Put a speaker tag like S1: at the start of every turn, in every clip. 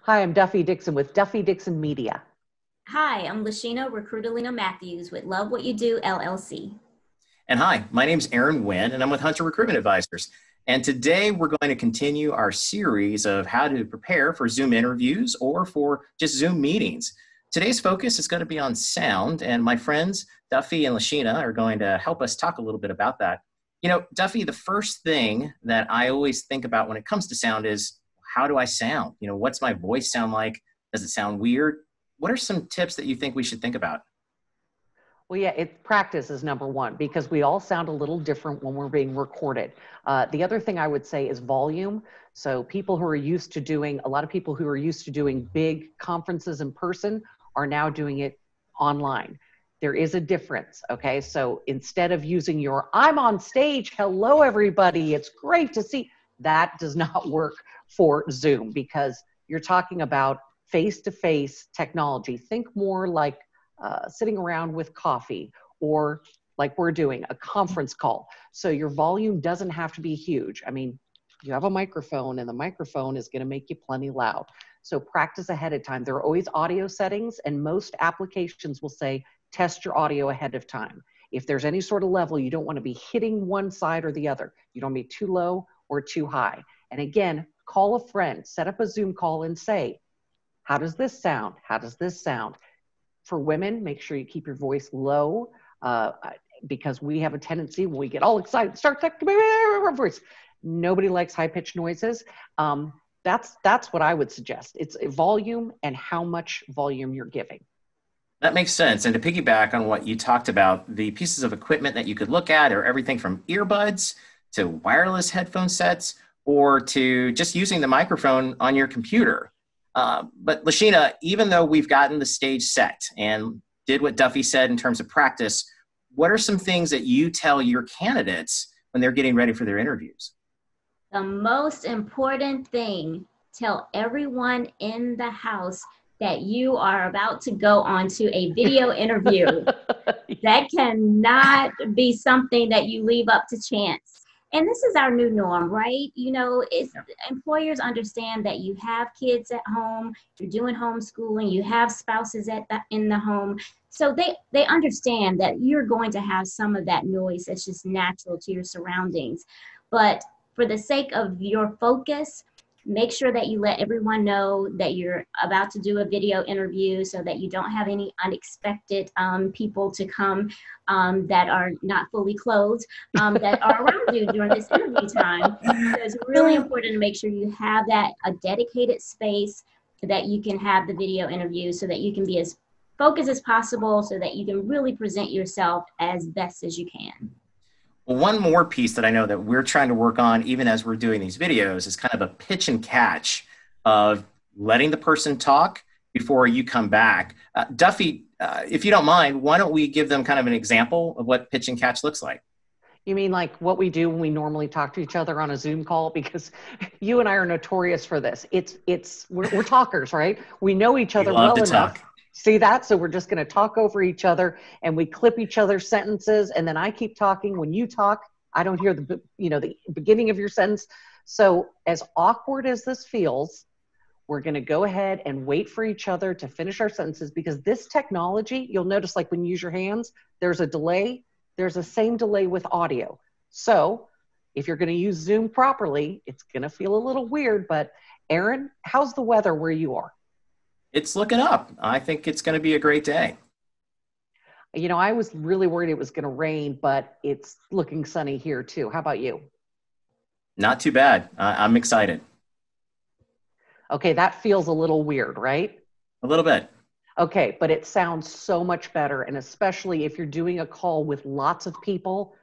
S1: Hi, I'm Duffy Dixon with Duffy Dixon Media.
S2: Hi, I'm Lashina Recruitalina Matthews with Love What You Do LLC.
S3: And hi, my name's Aaron Wynn, and I'm with Hunter Recruitment Advisors. And today we're going to continue our series of how to prepare for Zoom interviews or for just Zoom meetings. Today's focus is going to be on sound, and my friends Duffy and Lashina are going to help us talk a little bit about that. You know, Duffy, the first thing that I always think about when it comes to sound is, how do I sound? You know, what's my voice sound like? Does it sound weird? What are some tips that you think we should think about?
S1: Well, yeah, practice is number one because we all sound a little different when we're being recorded. The other thing I would say is volume. So a lot of people who are used to doing big conferences in person are now doing it online. There is a difference, okay? So instead of using I'm on stage, hello everybody, it's great to see, that does not work for Zoom because you're talking about face-to-face technology. Think more like sitting around with coffee, or like we're doing a conference call. So your volume doesn't have to be huge. I mean, you have a microphone and the microphone is going to make you plenty loud. So practice ahead of time. There are always audio settings, and most applications will say test your audio ahead of time. If there's any sort of level, you don't want to be hitting one side or the other. You don't be too low or too high. And again, call a friend, set up a Zoom call and say, how does this sound? How does this sound? For women, make sure you keep your voice low because we have a tendency when we get all excited, start talking our voice. Nobody likes high-pitched noises. That's what I would suggest. It's volume and how much volume you're giving.
S3: That makes sense. And to piggyback on what you talked about, the pieces of equipment that you could look at are everything from earbuds to wireless headphone sets or to just using the microphone on your computer. But Lashina, even though we've gotten the stage set and did what Duffy said in terms of practice, what are some things that you tell your candidates when they're getting ready for their interviews?
S2: The most important thing, tell everyone in the house that you are about to go on to a video interview. That cannot be something that you leave up to chance. And this is our new norm, right? You know, employers understand that you have kids at home, you're doing homeschooling, you have spouses in the home. So they understand that you're going to have some of that noise that's just natural to your surroundings. But for the sake of your focus, make sure that you let everyone know that you're about to do a video interview so that you don't have any unexpected people to come that are not fully clothed that are around you during this interview time. So it's really important to make sure you have a dedicated space that you can have the video interview so that you can be as focused as possible so that you can really present yourself as best as you can.
S3: Well, one more piece that I know that we're trying to work on, even as we're doing these videos, is kind of a pitch and catch of letting the person talk before you come back. Duffy, if you don't mind, why don't we give them kind of an example of what pitch and catch looks like?
S1: You mean like what we do when we normally talk to each other on a Zoom call? Because you and I are notorious for this. We're talkers, right? We know each other well enough. See that? So we're just going to talk over each other and we clip each other's sentences. And then I keep talking. When you talk, I don't hear the beginning of your sentence. So as awkward as this feels, we're going to go ahead and wait for each other to finish our sentences because this technology, you'll notice like when you use your hands, there's a delay. There's the same delay with audio. So if you're going to use Zoom properly, it's going to feel a little weird. But Aaron, how's the weather where you are?
S3: It's looking up. I think it's going to be a great day.
S1: You know, I was really worried it was going to rain, but it's looking sunny here too. How about you?
S3: Not too bad. I'm excited.
S1: Okay, that feels a little weird, right?
S3: A little bit.
S1: Okay, but it sounds so much better. And especially if you're doing a call with lots of people,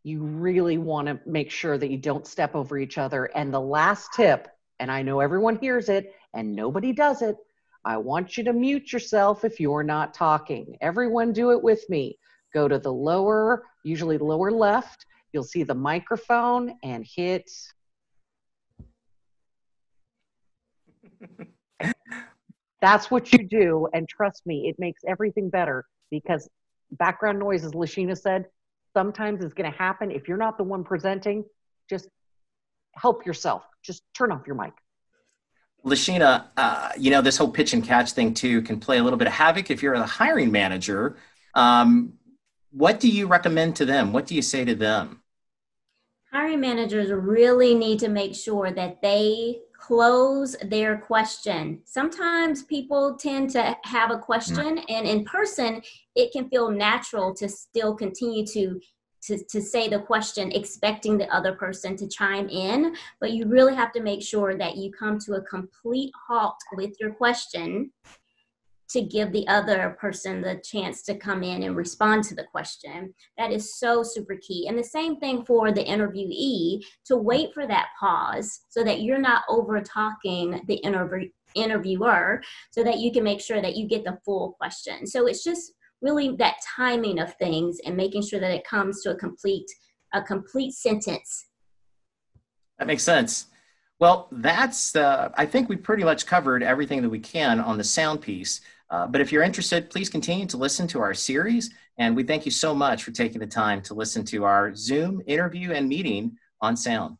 S1: you really want to make sure that you don't step over each other. And the last tip, and I know everyone hears it and nobody does it, I want you to mute yourself if you're not talking. Everyone do it with me. Go to usually the lower left. You'll see the microphone and hit. That's what you do. And trust me, it makes everything better because background noise, as Lashina said, sometimes is going to happen. If you're not the one presenting, just help yourself. Just turn off your mic.
S3: Lashina, this whole pitch and catch thing too can play a little bit of havoc if you're a hiring manager. What do you recommend to them? What do you say to them?
S2: Hiring managers really need to make sure that they close their question. Sometimes people tend to have a question, and in person, it can feel natural to still continue to say the question, expecting the other person to chime in. But you really have to make sure that you come to a complete halt with your question to give the other person the chance to come in and respond to the question. That is so super key. And the same thing for the interviewee, to wait for that pause so that you're not over talking the interviewer, so that you can make sure that you get the full question. So it's just really that timing of things and making sure that it comes to a complete sentence.
S3: That makes sense. Well, I think we pretty much covered everything that we can on the sound piece. But if you're interested, please continue to listen to our series. And we thank you so much for taking the time to listen to our Zoom interview and meeting on sound.